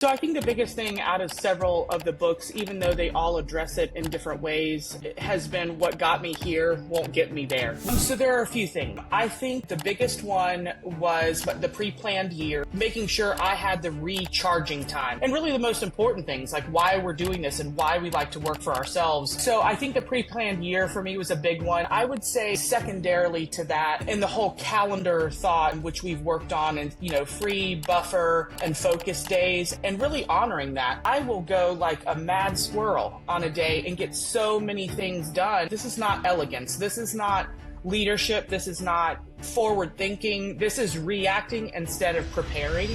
So I think the biggest thing out of several of the books, even though they all address it in different ways, has been what got me here won't get me there. So there are a few things. I think the biggest one was the pre-planned year, making sure I had the recharging time. And really the most important things, like why we're doing this and why we like to work for ourselves. So I think the pre-planned year for me was a big one. I would say secondarily to that, and the whole calendar thought, which we've worked on, and free, buffer, and focus days, and really honoring that. I will go like a mad squirrel on a day and get so many things done. This is not elegance. This is not leadership. This is not forward thinking. This is reacting instead of preparing.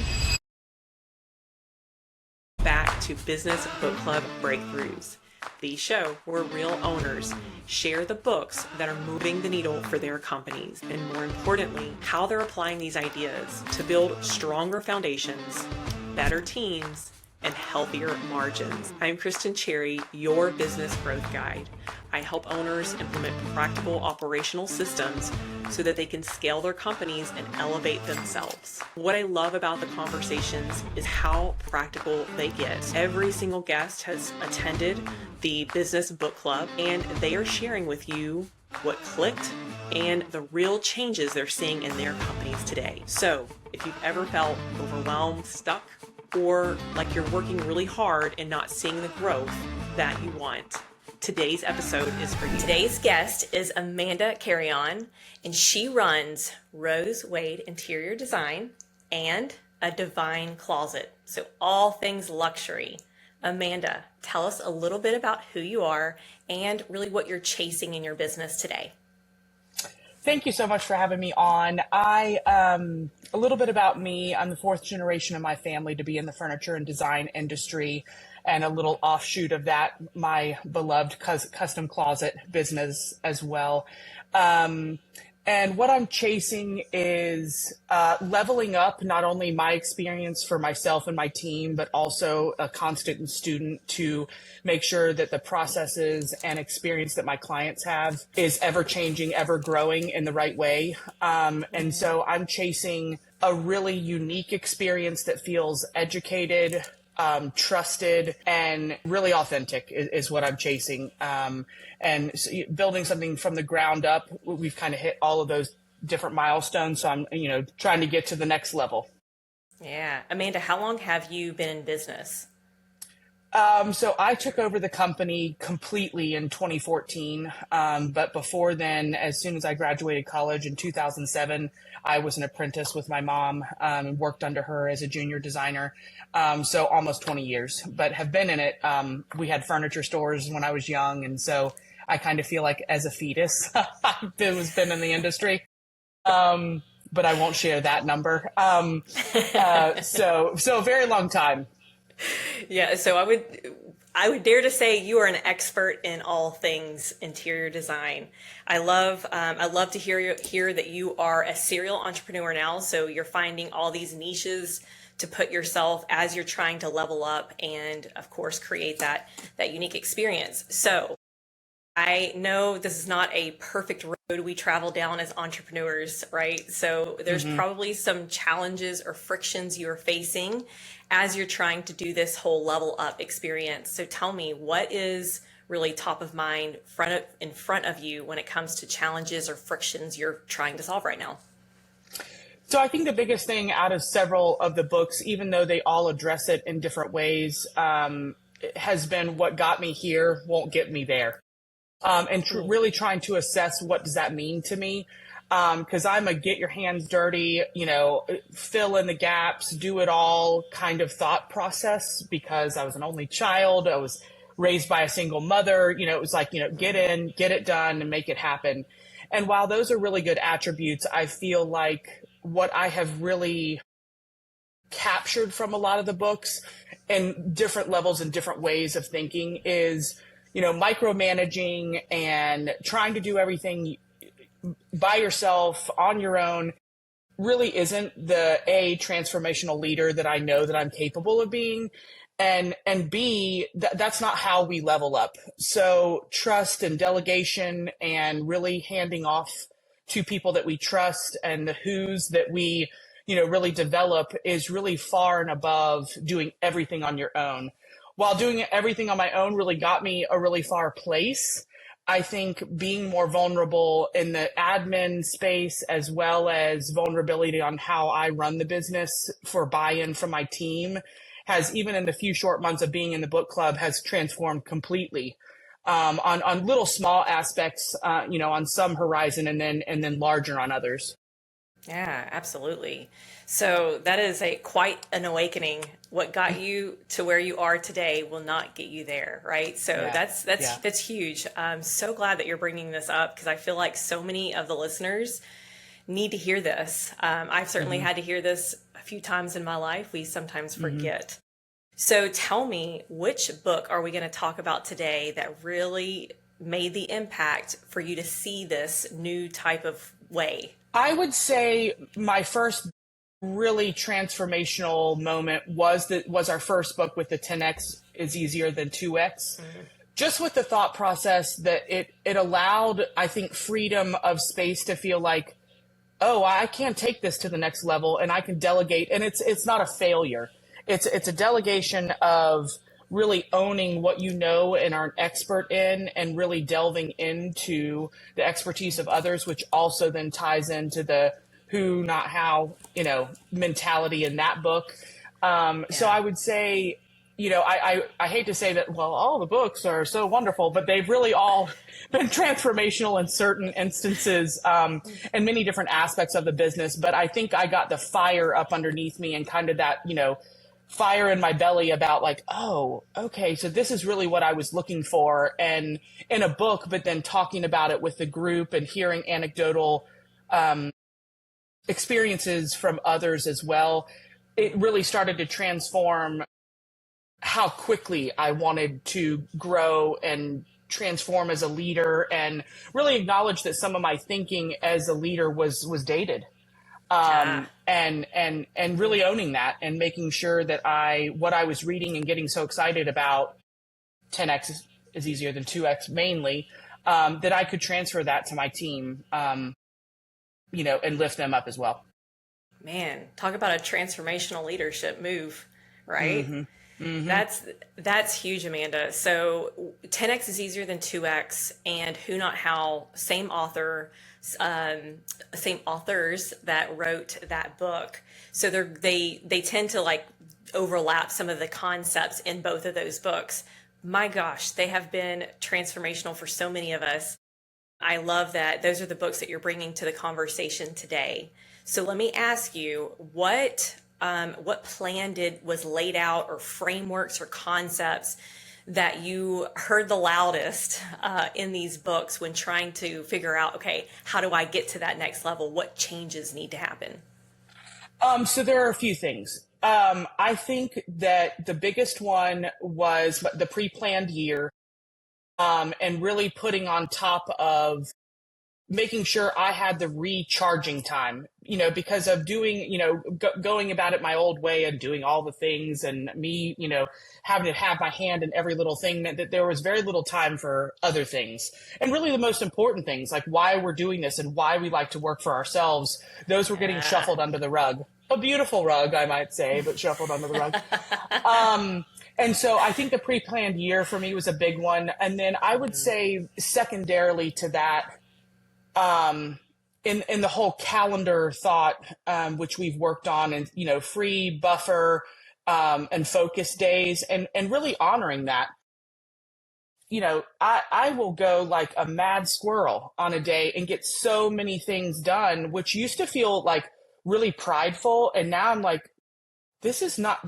Back to Business Book Club Breakthroughs, the show where real owners share the books that are moving the needle for their companies, and more importantly, how they're applying these ideas to build stronger foundations, better teams, and healthier margins. I'm Christin Cherry, your business growth guide. I help owners implement practical operational systems so that they can scale their companies and elevate themselves. What I love about the conversations is how practical they get. Every single guest has attended the Business Book Club, and they are sharing with you what clicked and the real changes they're seeing in their companies today. So if you've ever felt overwhelmed, stuck, or like you're working really hard and not seeing the growth that you want, today's episode is for you. Today's guest is Amanda Carreon, and she runs Rose Wade Interior Design and A Divine Closet. So all things luxury. Amanda, tell us a little bit about who you are and really what you're chasing in your business today. Thank you so much for having me on. A little bit about me. I'm the fourth generation of my family to be in the furniture and design industry, and a little offshoot of that, my beloved custom closet business as well. And what I'm chasing is leveling up not only my experience for myself and my team, but also a constant student to make sure that the processes and experience that my clients have is ever changing, ever growing in the right way. And so I'm chasing a really unique experience that feels educated, trusted, and really authentic is what I'm chasing. And so building something from the ground up, we've kind of hit all of those different milestones. So I'm, trying to get to the next level. Yeah. Amanda, how long have you been in business? So I took over the company completely in 2014. But before then, as soon as I graduated college in 2007, I was an apprentice with my mom, and worked under her as a junior designer. So almost 20 years, but have been in it. We had furniture stores when I was young. And so I kind of feel like as a fetus, I've been in the industry. But I won't share that number. So a very long time. Yeah, so I would dare to say you are an expert in all things interior design. I love to hear that you are a serial entrepreneur now. So you're finding all these niches to put yourself as you're trying to level up and, of course, create that unique experience. So I know this is not a perfect road we travel down as entrepreneurs, right? So there's probably some challenges or frictions you're facing as you're trying to do this whole level up experience. So tell me, what is really top of mind in front of you when it comes to challenges or frictions you're trying to solve right now? So I think the biggest thing out of several of the books, even though they all address it in different ways, has been what got me here won't get me there. And really trying to assess what does that mean to me. Because I'm a get your hands dirty, fill in the gaps, do it all kind of thought process, because I was an only child. I was raised by a single mother. It was like, get in, get it done, and make it happen. And while those are really good attributes, I feel like what I have really captured from a lot of the books and different levels and different ways of thinking is, micromanaging and trying to do everything by yourself on your own really isn't the transformational leader that I know that I'm capable of being. And B, that's not how we level up. So trust and delegation and really handing off to people that we trust and the who's that we really develop is really far and above doing everything on your own. While doing everything on my own really got me a really far place, I think being more vulnerable in the admin space, as well as vulnerability on how I run the business for buy-in from my team, has, even in the few short months of being in the book club, has transformed completely, on little small aspects, on some horizon, and then larger on others. Yeah, absolutely. So that is quite an awakening. What got you to where you are today will not get you there, right? So Yeah. that's huge. I'm so glad that you're bringing this up, because I feel like so many of the listeners need to hear this. I've certainly had to hear this a few times in my life. We sometimes forget. So tell me, which book are we going to talk about today that really made the impact for you to see this new type of way? I would say my first really transformational moment was our first book with the 10x is easier than 2x. Just with the thought process that it allowed, I think, freedom of space to feel like, oh, I can take this to the next level and I can delegate. And it's not a failure. It's a delegation of really owning what you know and are an expert in, and really delving into the expertise of others, which also then ties into the who, not how, mentality in that book. So I would say, I hate to say that, well, all the books are so wonderful, but they've really all been transformational in certain instances, and many different aspects of the business. But I think I got the fire up underneath me, and kind of that, fire in my belly about like, oh, okay, so this is really what I was looking for, and in a book, but then talking about it with the group and hearing anecdotal experiences from others as well. It really started to transform how quickly I wanted to grow and transform as a leader, and really acknowledge that some of my thinking as a leader was dated. And really owning that, and making sure that what I was reading and getting so excited about 10x is easier than 2x mainly, that I could transfer that to my team, and lift them up as well. Man, talk about a transformational leadership move, right? That's huge, Amanda. So 10x is easier than 2x, and Who Not How, same author, same authors that wrote that book. So they tend to like overlap some of the concepts in both of those books. My gosh, they have been transformational for so many of us. I love that those are the books that you're bringing to the conversation today. So let me ask you, what plan was laid out, or frameworks or concepts that you heard the loudest in these books when trying to figure out, okay, how do I get to that next level? What changes need to happen? So there are a few things. I think that the biggest one was the pre-planned year, and really putting on top of making sure I had the recharging time, because of doing, going about it my old way and doing all the things, and me, having to have my hand in every little thing, meant that there was very little time for other things. And really the most important things, like why we're doing this and why we like to work for ourselves, those were getting shuffled under the rug. A beautiful rug, I might say, but shuffled under the rug. And so I think the pre-planned year for me was a big one. And then I would say secondarily to that, in the whole calendar thought, which we've worked on, and, free, buffer, and focus days, and really honoring that. I will go like a mad squirrel on a day and get so many things done, which used to feel like really prideful. And now I'm like, this is not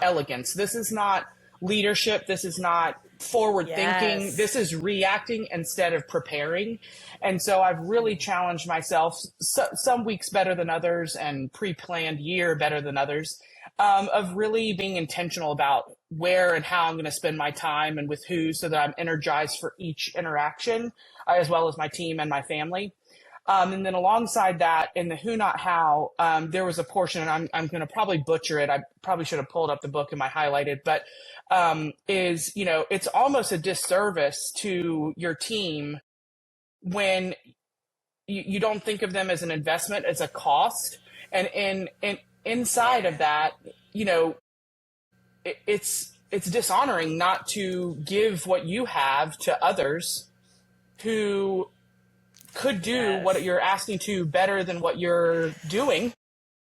elegance. This is not leadership. This is not forward thinking. This is reacting instead of preparing. And so I've really challenged myself, some weeks better than others, and pre-planned year better than others, of really being intentional about where and how I'm going to spend my time and with who, so that I'm energized for each interaction, as well as my team and my family. And then alongside that, in the Who Not How, there was a portion, and I'm going to probably butcher it. I probably should have pulled up the book in my highlighted, but it's almost a disservice to your team when you don't think of them as an investment, as a cost. And inside of that, it's dishonoring not to give what you have to others who could do what you're asking to better than what you're doing.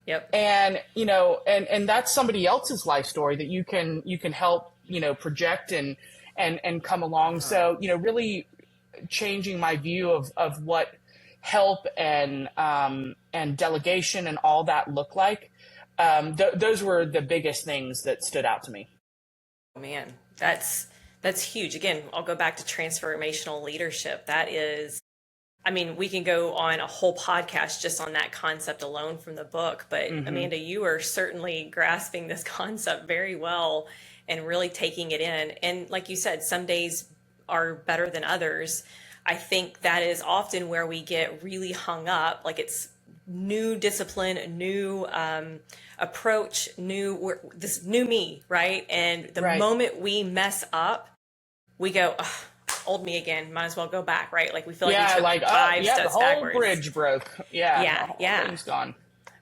Yep. And, and that's somebody else's life story that you can help, project and come along. So, really changing my view of what help and delegation and all that look like. Those were the biggest things that stood out to me. Oh, man, that's huge. Again, I'll go back to transformational leadership. That is, we can go on a whole podcast just on that concept alone from the book. But Amanda, you are certainly grasping this concept very well and really taking it in. And like you said, some days are better than others. I think that is often where we get really hung up, like it's new discipline, new approach, this new me, right? And the moment we mess up, we go, old me again, might as well go back, right? Like we feel like we took 5 steps the whole backwards. Bridge broke. Yeah. Thing's gone.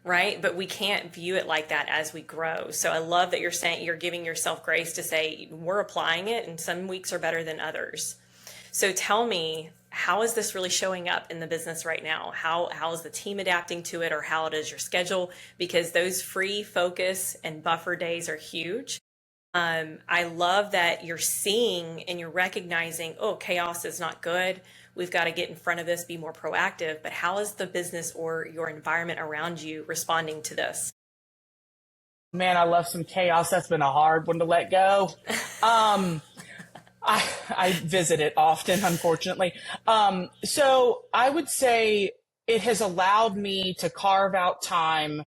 Right. But we can't view it like that as we grow. So I love that you're saying you're giving yourself grace to say we're applying it and some weeks are better than others. So tell me, how is this really showing up in the business right now? How is the team adapting to it, or how it is your schedule? Because those free focus and buffer days are huge. I love that you're seeing and you're recognizing, chaos is not good. We've got to get in front of this, be more proactive. But how is the business or your environment around you responding to this? Man, I love some chaos. That's been a hard one to let go. I visit it often, unfortunately. So I would say it has allowed me to carve out time,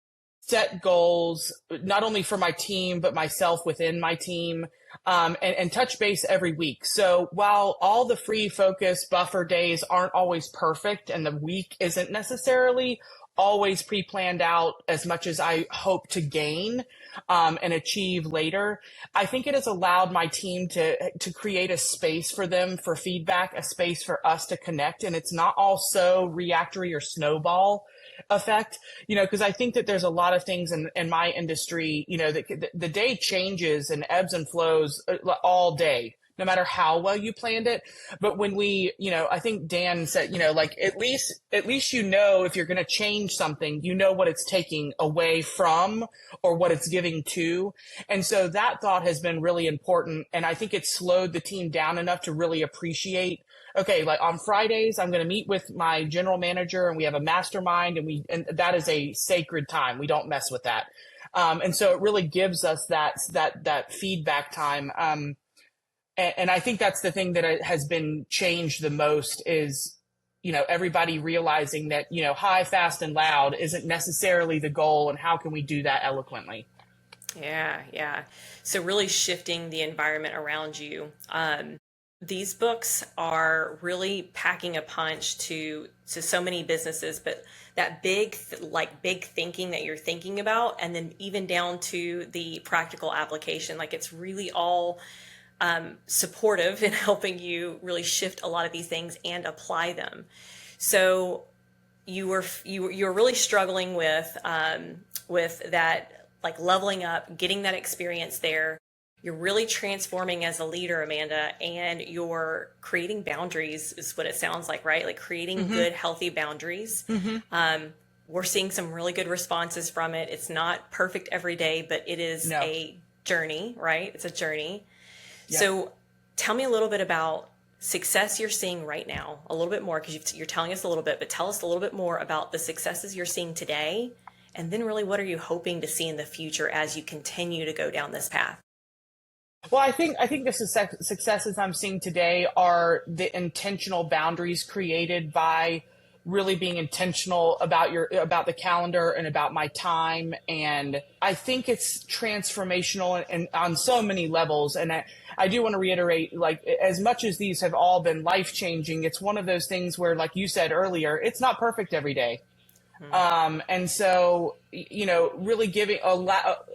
set goals, not only for my team, but myself within my team, and touch base every week. So while all the free focus buffer days aren't always perfect and the week isn't necessarily always pre-planned out as much as I hope to gain and achieve later, I think it has allowed my team to create a space for them for feedback, a space for us to connect. And it's not all so reactory or snowball effect, because I think that there's a lot of things in my industry, that the day changes and ebbs and flows all day, no matter how well you planned it. But when we, I think Dan said, like at least, if you're going to change something, what it's taking away from or what it's giving to. And so that thought has been really important. And I think it's slowed the team down enough to really appreciate, okay, like on Fridays, I'm going to meet with my general manager and we have a mastermind and that is a sacred time. We don't mess with that. And so it really gives us that feedback time. And I think that's the thing that has been changed the most is, everybody realizing that, high, fast, and loud isn't necessarily the goal. And how can we do that eloquently? Yeah. So really shifting the environment around you. These books are really packing a punch to so many businesses, but that big thinking that you're thinking about, and then even down to the practical application, like it's really all supportive in helping you really shift a lot of these things and apply them. So you were really struggling with that, like leveling up, getting that experience there. You're really transforming as a leader, Amanda, and you're creating boundaries is what it sounds like, right? Like creating good, healthy boundaries. We're seeing some really good responses from it. It's not perfect every day, but it is a journey, right? It's a journey. Yeah. So tell me a little bit about success you're seeing right now, a little bit more, because you're telling us a little bit, but tell us a little bit more about the successes you're seeing today. And then really, what are you hoping to see in the future as you continue to go down this path? Well, I think the successes I'm seeing today are the intentional boundaries created by really being intentional about the calendar and about my time. And I think it's transformational and on so many levels. And I do want to reiterate, like, as much as these have all been life-changing, it's one of those things where, like you said earlier, it's not perfect every day. And so, really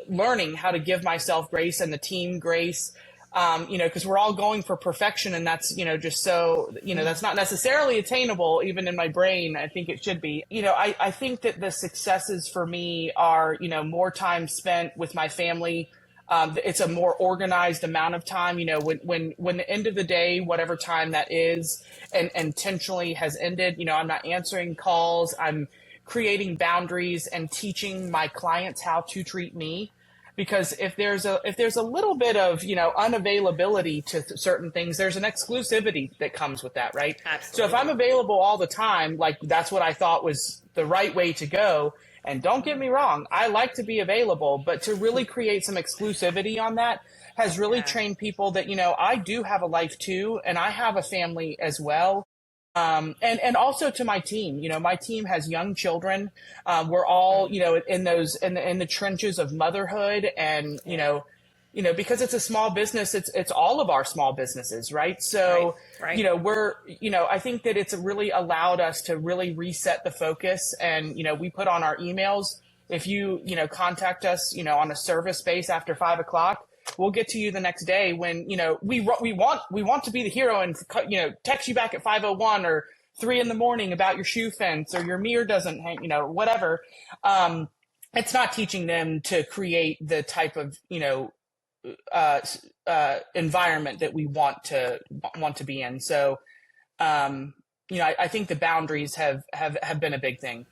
learning how to give myself grace and the team grace, because we're all going for perfection, and that's, just so, that's not necessarily attainable, even in my brain. I think it should be. I think that the successes for me are, more time spent with my family. It's a more organized amount of time, when the end of the day, whatever time that is, and intentionally has ended, I'm not answering calls. I'm creating boundaries and teaching my clients how to treat me. Because if there's a little bit of, unavailability to certain things, there's an exclusivity that comes with that, right? Absolutely. So if I'm available all the time, like that's what I thought was the right way to go. And don't get me wrong, I like to be available, but to really create some exclusivity on that has really trained people that, I do have a life too, and I have a family as well. And also to my team, my team has young children. We're all, in the trenches of motherhood, and, because it's a small business, it's all of our small businesses, right? So, Right. I think that it's really allowed us to really reset the focus. And, we put on our emails, if you, contact us, on a service base after 5 o'clock, we'll get to you the next day when, we want to be the hero and, text you back at 5:01 or 3 a.m. about your shoe fence or your mirror doesn't hang, whatever. It's not teaching them to create the type of, environment that we want to be in. So, I think the boundaries have been a big thing.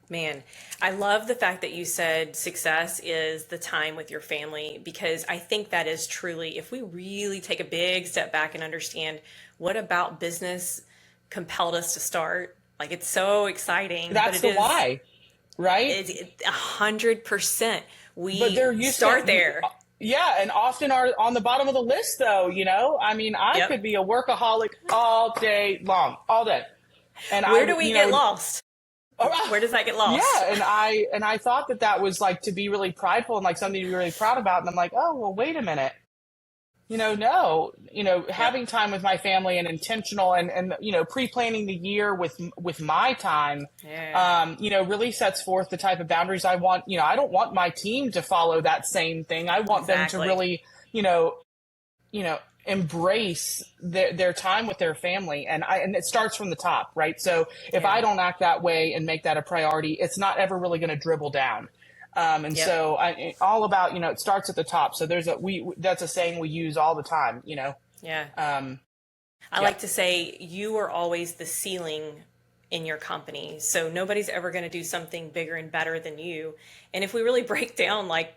Man, I love the fact that you said success is the time with your family, because I think that is truly, if we really take a big step back and understand what about business compelled us to start, like it's so exciting. That's the why, right? It's 100%. But they're used start there. Yeah, and often are on the bottom of the list, though. I mean, I could be a workaholic all day long, all day. And where do we get lost? Where does that get lost? Yeah, and I thought that was like to be really prideful and like something to be really proud about. And I'm like, oh, well, wait a minute. No, having time with my family and intentional and pre-planning the year with my time, really sets forth the type of boundaries I want. I don't want my team to follow that same thing. I want them to really, embrace their time with their family. And it starts from the top, right? So if I don't act that way and make that a priority, it's not ever really going to dribble down. So all about, it starts at the top. So that's a saying we use all the time, I like to say you are always the ceiling in your company. So nobody's ever going to do something bigger and better than you. And if we really break down, like,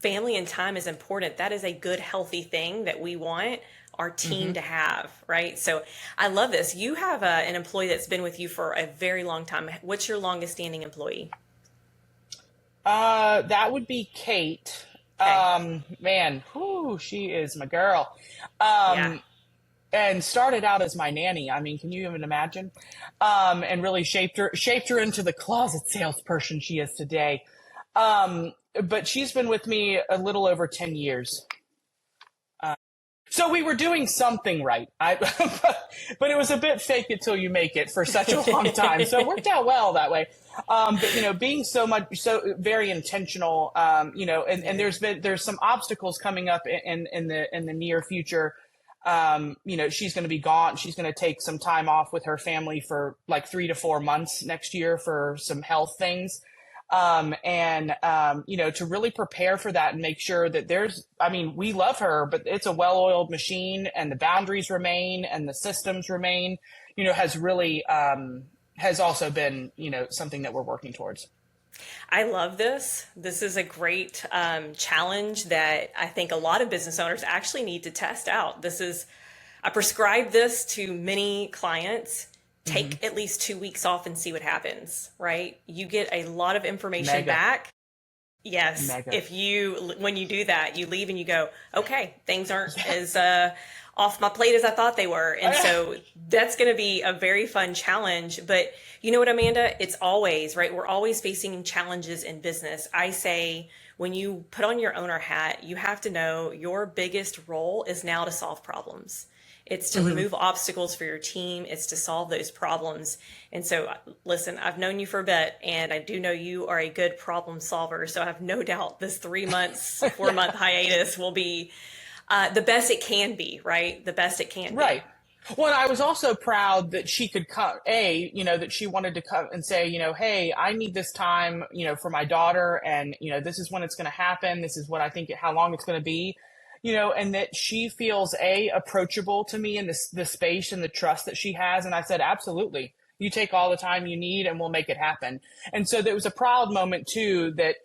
family and time is important, that is a good, healthy thing that we want our team to have, right? So I love this. You have an employee that's been with you for a very long time. What's your longest standing employee? That would be Kate. Okay. Man, she is my girl. And started out as my nanny. I mean, can you even imagine? And really shaped her into the closet salesperson she is today. But she's been with me a little over 10 years. So we were doing something right. But it was a bit fake it till you make it for such a long time. So it worked out well that way. But being so very intentional, and there's some obstacles coming up in the near future. She's going to be gone. She's going to take some time off with her family for like 3 to 4 months next year for some health things. To really prepare for that and make sure that we love her, but it's a well-oiled machine and the boundaries remain and the systems remain, has really, has also been, something that we're working towards. I love this. This is a great challenge that I think a lot of business owners actually need to test out. I prescribe this to many clients. Take at least 2 weeks off and see what happens, right? You get a lot of information back. Yes. When you do that, you leave and you go, okay, things aren't as off my plate as I thought they were. And so that's going to be a very fun challenge. But you know what, Amanda? It's always, right? We're always facing challenges in business. I say, when you put on your owner hat, you have to know your biggest role is now to solve problems. It's to remove obstacles for your team. It's to solve those problems. And so, listen, I've known you for a bit, and I do know you are a good problem solver. So I have no doubt this 3 months, 4 month hiatus will be the best it can be, right? The best it can be. Right. Well, and I was also proud that she could come, that she wanted to come and say, hey, I need this time, for my daughter. And, this is when it's going to happen. This is what I think, how long it's going to be, and that she feels approachable to me in the space and the trust that she has. And I said, absolutely. You take all the time you need and we'll make it happen. And so there was a proud moment too that,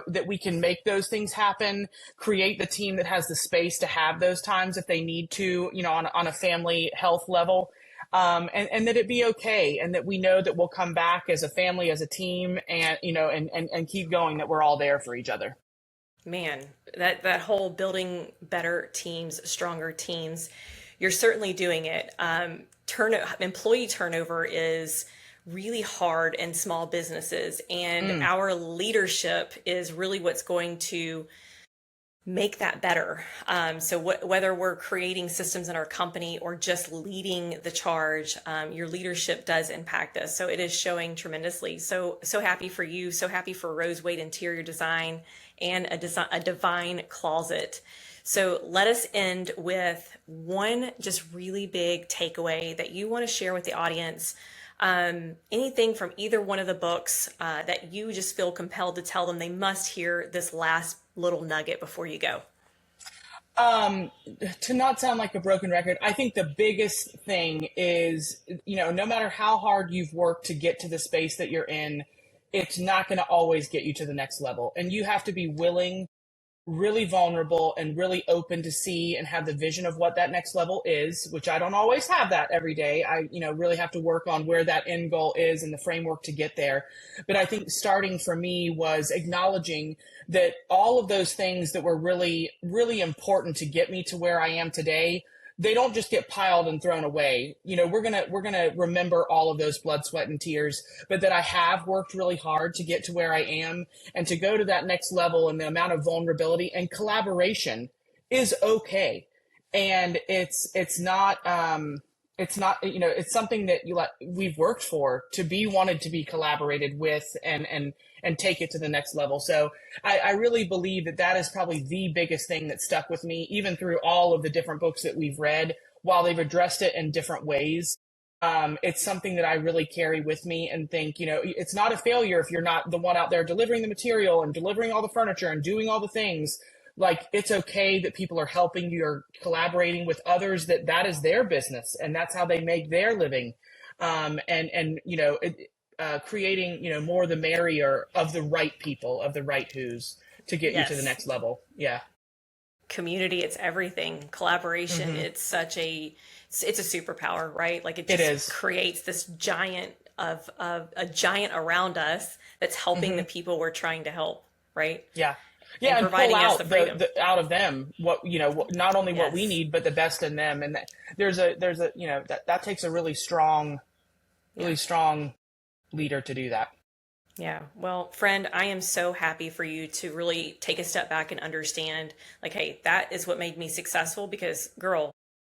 that we can make those things happen, create the team that has the space to have those times if they need to, on a family health level. And that it be okay. And that we know that we'll come back as a family, as a team and, and keep going, that we're all there for each other. Man, that whole building better teams, stronger teams, you're certainly doing it. Employee turnover is really hard in small businesses, and our leadership is really what's going to make that better. So whether we're creating systems in our company or just leading the charge, your leadership does impact us. So it is showing tremendously. So happy for you. So happy for Rose Wade Interior Design and a Divine Closet. So let us end with one just really big takeaway that you want to share with the audience. Anything from either one of the books that you just feel compelled to tell them they must hear this last little nugget before you go. To not sound like a broken record, I think the biggest thing is, no matter how hard you've worked to get to the space that you're in, it's not going to always get you to the next level. And you have to be willing, really vulnerable, and really open to see and have the vision of what that next level is, which I don't always have that every day. I, really have to work on where that end goal is and the framework to get there. But I think starting for me was acknowledging that all of those things that were really, really important to get me to where I am today, they don't just get piled and thrown away. We're going to remember all of those blood, sweat, and tears, but that I have worked really hard to get to where I am and to go to that next level, and the amount of vulnerability and collaboration is okay. And it's not, it's something that we've worked for, to be wanted to be collaborated with and take it to the next level. So I really believe that is probably the biggest thing that stuck with me, even through all of the different books that we've read, while they've addressed it in different ways. It's something that I really carry with me and think, it's not a failure if you're not the one out there delivering the material and delivering all the furniture and doing all the things. Like, it's okay that people are helping you or collaborating with others, that is their business and that's how they make their living. Creating, more the merrier of the right people, of the right who's, to get you to the next level. Yeah. Community, it's everything. Collaboration, it's a superpower, right? Like, it just creates this giant of a giant around us that's helping the people we're trying to help, right? Yeah. Yeah, and providing pull us out the freedom out of them not only what we need, but the best in them. And that takes a really strong leader to do that. Yeah. Well, friend, I am so happy for you to really take a step back and understand, like, hey, that is what made me successful, because, girl,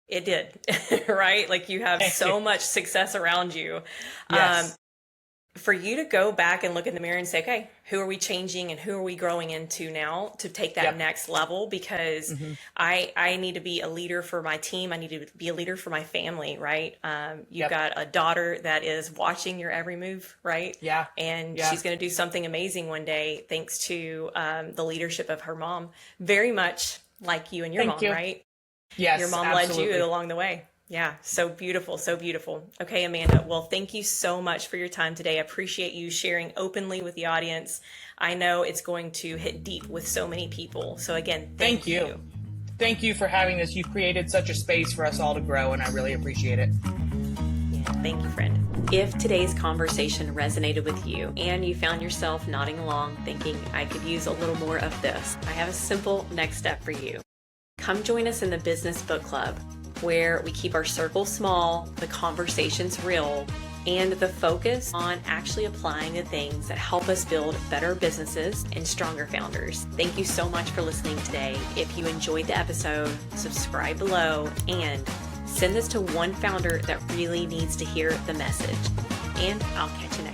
it did, right? Like, you have so much success around you. Yes. For you to go back and look in the mirror and say, okay, who are we changing and who are we growing into now to take that next level? Because I need to be a leader for my team. I need to be a leader for my family, right? You've got a daughter that is watching your every move, right? Yeah. And she's going to do something amazing one day, thanks to the leadership of her mom. Very much like you and your mom, right? Yes, your mom absolutely. led you along the way. Yeah. So beautiful. So beautiful. Okay, Amanda. Well, thank you so much for your time today. I appreciate you sharing openly with the audience. I know it's going to hit deep with so many people. So again, thank you. Thank you for having this. You've created such a space for us all to grow, and I really appreciate it. Yeah, thank you, friend. If today's conversation resonated with you and you found yourself nodding along thinking, I could use a little more of this, I have a simple next step for you. Come join us in the Business Book Club, where we keep our circle small, the conversations real, and the focus on actually applying the things that help us build better businesses and stronger founders. Thank you so much for listening today. If you enjoyed the episode, subscribe below and send this to one founder that really needs to hear the message. And I'll catch you next time.